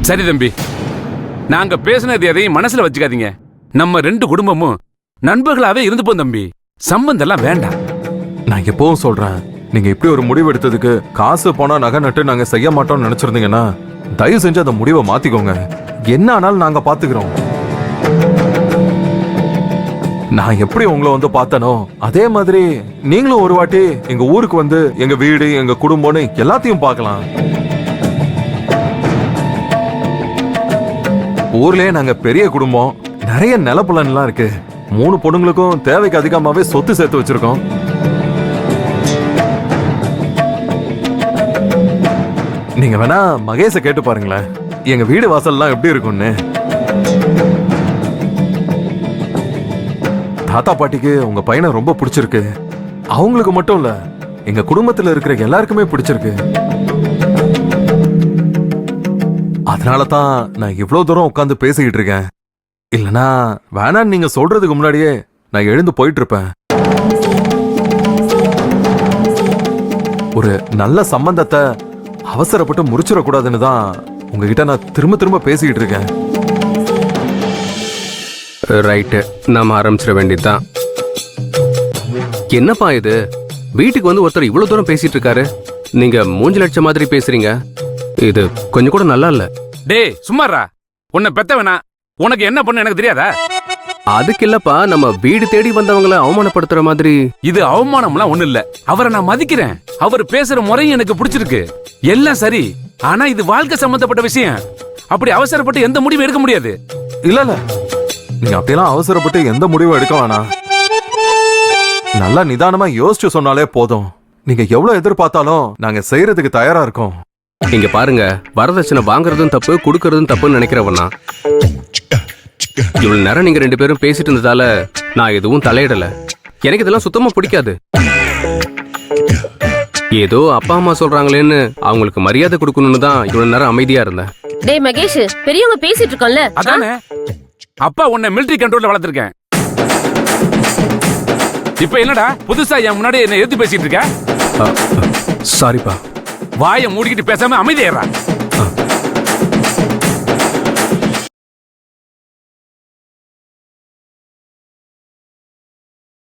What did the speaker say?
சரி தம்பி, நாங்க பேசினது எதையும் மனசுல வச்சுக்காதீங்க. நம்ம 2 குடும்பமும் நண்பர்களாவே இருந்துப்போம் தம்பி. சம்பந்தம் எல்லாம் வேண்டாம். நான் எப்பவும் சொல்றேன், நீங்க இப்படி ஒரு முடிவு எடுத்ததுக்கு காசு போனா நகை நட்டு நாங்க செய்ய மாட்டோம்னு நினைச்சிருந்தீங்கன்னா தயவு செஞ்சு அந்த முடிவை மாத்திக்கோங்க. என்ன ஆனாலும் நாங்க பாத்துக்கிறோம். நான் எப்படி உங்களை வந்து பார்த்தனோ அதே மாதிரி நீங்களும் ஒரு வாட்டி எங்க ஊருக்கு வந்து எங்க வீடு எங்க குடும்பம்னு எல்லாத்தையும் பார்க்கலாம். ஊர்லயே நாங்க பெரிய குடும்பம், நிறைய நிலப்புலன்லாம் இருக்கு. 3 பொண்ணுங்களுக்கும் தேவைக்கு அதிகமாவே சொத்து சேர்த்து வச்சிருக்கோம். நீங்க வேணா மகேஷை கேட்டு பாருங்களேன், எங்க வீடு வாசல்லாம் எப்படி இருக்கும்னு. தாத்தா பாட்டிக்கு உங்க பையனை ரொம்ப பிடிச்சிருக்கு. அவங்களுக்கு மட்டும் இல்ல, எங்க குடும்பத்துல இருக்கிற எல்லாருக்குமே பிடிச்சிருக்கு. அதனாலதான் நான் இவ்வளவு தூரம் உட்கார்ந்து பேசிக்கிட்டு இருக்கேன். இல்லனா வேணான்னு நீங்க சொல்றதுக்கு முன்னாடியே நான் எழுந்து போயிட்டு இருப்பேன். ஒரு நல்ல சம்பந்தத்தை அவசரப்பட்டு முறிச்சிடக்கூடாதுன்னு தான் உங்ககிட்ட நான் திரும்ப திரும்ப பேசிக்கிட்டு இருக்கேன். ரைட்டு, நாம ஆரம்பிச்சிட வேண்டியதுதான். என்னப்பா இது, வீட்டுக்கு வந்து ஒருத்தர் இவ்வளவு தூரம் பேசிட்டு இருக்காரு, நீங்க மூஞ்சி லட்ச மாதிரி பேசுறீங்க. இது கொஞ்சம் கூட நல்லா இல்ல. டேய் சும்மாரா, உன்னை பெத்தவனா, உனக்கு என்ன பண்ண எனக்கு தெரியாதா? அதுக்கு இல்லப்பா, நம்ம வீடு தேடி வந்தவங்களை அவமானப்படுத்துற மாதிரி. இது அவமானம்லாம் ஒண்ணு இல்ல. அவரை நான் மதிக்கிறேன். அவர் பேசுற முறையும் எனக்கு பிடிச்சிருக்கு. எல்லாம் சரி, ஆனா இது வாழ்க்கை சம்பந்தப்பட்ட விஷயம். அப்படி அவசரப்பட்டு எந்த முடிவும் எடுக்க முடியாது. இல்ல இல்ல, நீங்க அப்படியெல்லாம் அவசரப்பட்டு எந்த முடிவும் எடுக்க வேணாம். நல்லா நிதானமா யோசிச்சு சொன்னாலே போதும். நீங்க எவ்வளவு எதிர்பார்த்தாலும் நாங்க செய்யறதுக்கு தயாரா இருக்கோம். இங்க பாருங்க, வரதட்சணை வாங்குறதும் தப்பு, கொடுக்கறதும் தப்புன்னு நினைக்கிறவனா. இவ்வளவு நேரம் நீங்க 2 பேரும் பேசிட்டு இருந்ததால நான் எதுவும் தலையிடல. எனக்கு இதெல்லாம் சுத்தமா பிடிக்காது. ஏதோ அப்பா அம்மா சொல்றாங்களேன்னு அவங்களுக்கு மரியாதை கொடுக்கணும்னு தான் இவ்வளவு நேரம் அமைதியா இருந்தேன். டேய் மகேஷ், பெரியவங்க பேசிட்டு இருக்கோம்ல. அதானே, அப்பா உன்னை மிலிட்டரி கண்ட்ரோல்ல வளர்த்திருக்கேன். இப்ப என்னடா புதுசா என் முன்னாடி என்ன எதிர்த்து பேசிட்டு இருக்க? சாரிப்பா. வாயை மூடிக்கிட்டு பேசாம அமைதியா